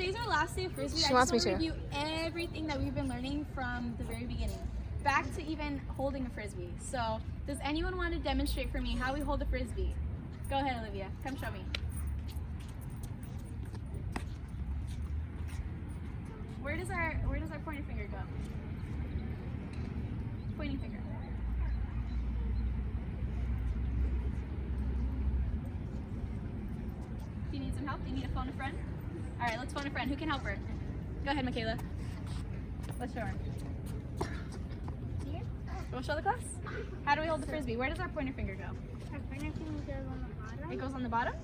today's our last day of frisbee. She I wants just me want to to. review everything that we've been learning from the very beginning, back to even holding a frisbee. So, does anyone want to demonstrate for me how we hold a frisbee? Go ahead, Olivia. Come show me. Where does our pointer finger go? Pointing finger. Do you need some help? Do you need to phone a friend? All right, let's phone a friend. Who can help her? Go ahead, Michaela. Let's show her. Here? We'll show the class. How do we hold the frisbee? Where does our pointer finger go? Our pointer finger goes on the bottom. It goes on the bottom?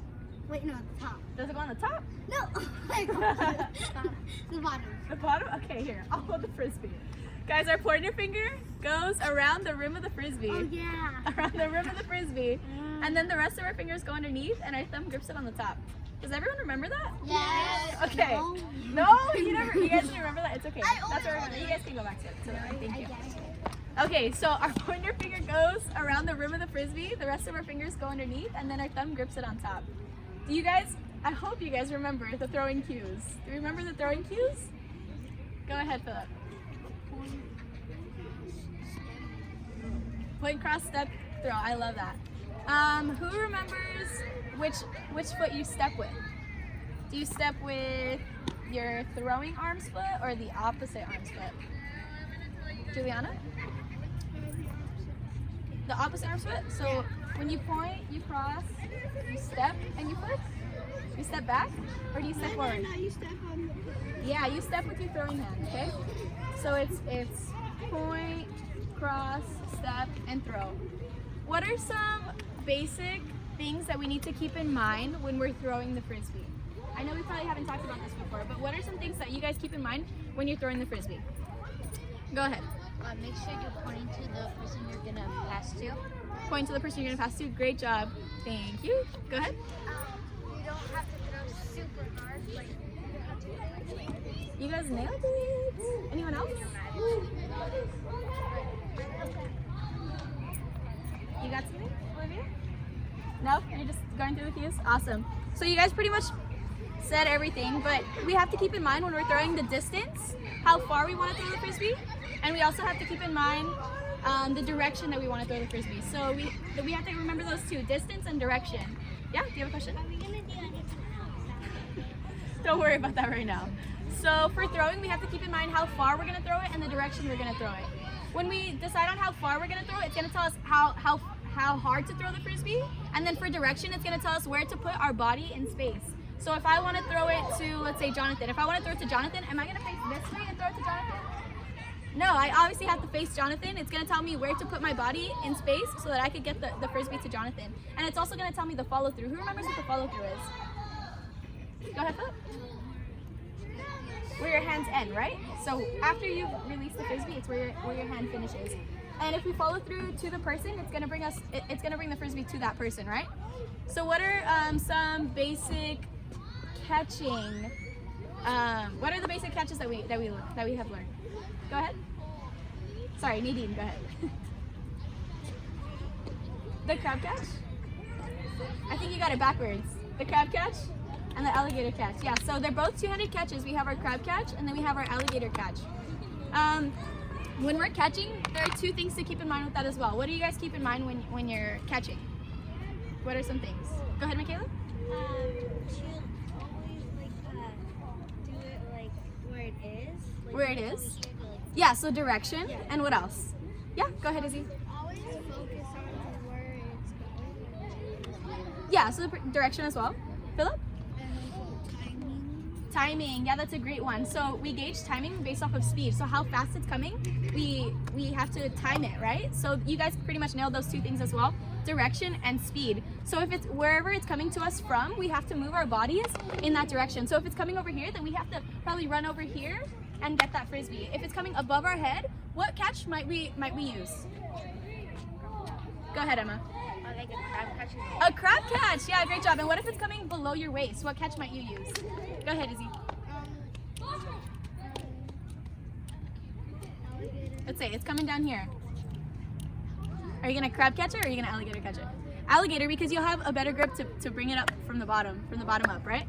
Wait, no, the top. Does it go on the top? No! The bottom. The bottom? Okay, here. I'll hold the frisbee. Guys, our pointer finger goes around the rim of the frisbee. Oh, yeah. Around the rim of the frisbee. And then the rest of our fingers go underneath and our thumb grips it on the top. Does everyone remember that? Yes. Okay. No. No, you guys didn't remember that? It's okay. That's what we're gonna, you guys can go back to it. So, thank you. Okay, so our pointer finger goes around the rim of the frisbee, the rest of our fingers go underneath, and then our thumb grips it on top. Do you guys, I hope you guys remember the throwing cues. Do you remember the throwing cues? Go ahead, Philip. Point, cross, step, throw. I love that. Who remembers which foot you step with? Do you step with your throwing arm's foot or the opposite arm's foot? Juliana? The opposite arm's foot? So when you point, you cross, you step, and you flip? You step back? Or do you step forward? No, you step on the... Yeah, you step with your throwing hand, okay? So it's point, cross, step, and throw. What are some basic things that we need to keep in mind when we're throwing the frisbee? I know we probably haven't talked about this before, but what are some things that you guys keep in mind when you're throwing the frisbee? Go ahead. Make sure you're pointing to the person you're gonna pass to. Point to the person you're gonna pass to. Great job. Thank you. Go ahead. You don't have to throw super hard, like... You guys nailed it. Anyone else? You got something, Olivia? No? You're just going through the cues? Awesome. So you guys pretty much said everything, but we have to keep in mind when we're throwing the distance, how far we want to throw the frisbee, and we also have to keep in mind the direction that we want to throw the frisbee. So we have to remember those two, distance and direction. Yeah, do you have a question? Are we gonna do anything else? Don't worry about that right now. So for throwing, we have to keep in mind how far we're going to throw it and the direction we're going to throw it. When we decide on how far we're going to throw it, it's going to tell us how hard to throw the frisbee. And then for direction, it's going to tell us where to put our body in space. So if I want to throw it to, let's say, Jonathan. If I want to throw it to Jonathan, am I going to face this way and throw it to Jonathan? No, I obviously have to face Jonathan. It's going to tell me where to put my body in space so that I could get the frisbee to Jonathan. And it's also going to tell me the follow through. Who remembers what the follow through is? Go ahead, Philip. Where your hands end, right? So after you've released the frisbee, it's where your hand finishes. And if we follow through to the person, it's gonna bring the frisbee to that person, right? So what are some basic catching? What are the basic catches that we have learned? Go ahead. Sorry, Nadine, go ahead. The crab catch? I think you got it backwards. The crab catch and the alligator catch. Yeah, so they're both two-handed catches. We have our crab catch and then we have our alligator catch. When we're catching, there are two things to keep in mind with that as well. What do you guys keep in mind when you're catching? What are some things? Go ahead, Michaela. To always do it like where it is. Like, Where it is? Yeah, so direction. And what else? Yeah, go ahead, Izzy. Always focus on where it's going. Yeah, so the direction as well. Philip? Timing. Timing, yeah, that's a great one. So we gauge timing based off of speed. So how fast it's coming, we have to time it, right? So you guys pretty much nailed those two things as well, direction and speed. So if it's wherever it's coming to us from, we have to move our bodies in that direction. So if it's coming over here, then we have to probably run over here and get that frisbee. If it's coming above our head, what catch might we use? Go ahead, Emma. Like a crab catch. A crab catch, yeah, great job. And what if it's coming below your waist? What catch might you use? Go ahead, Izzy. Let's say it's coming down here. Are you gonna crab catch it or are you gonna alligator catch it? Alligator, because you'll have a better grip to bring it up from the bottom up, right?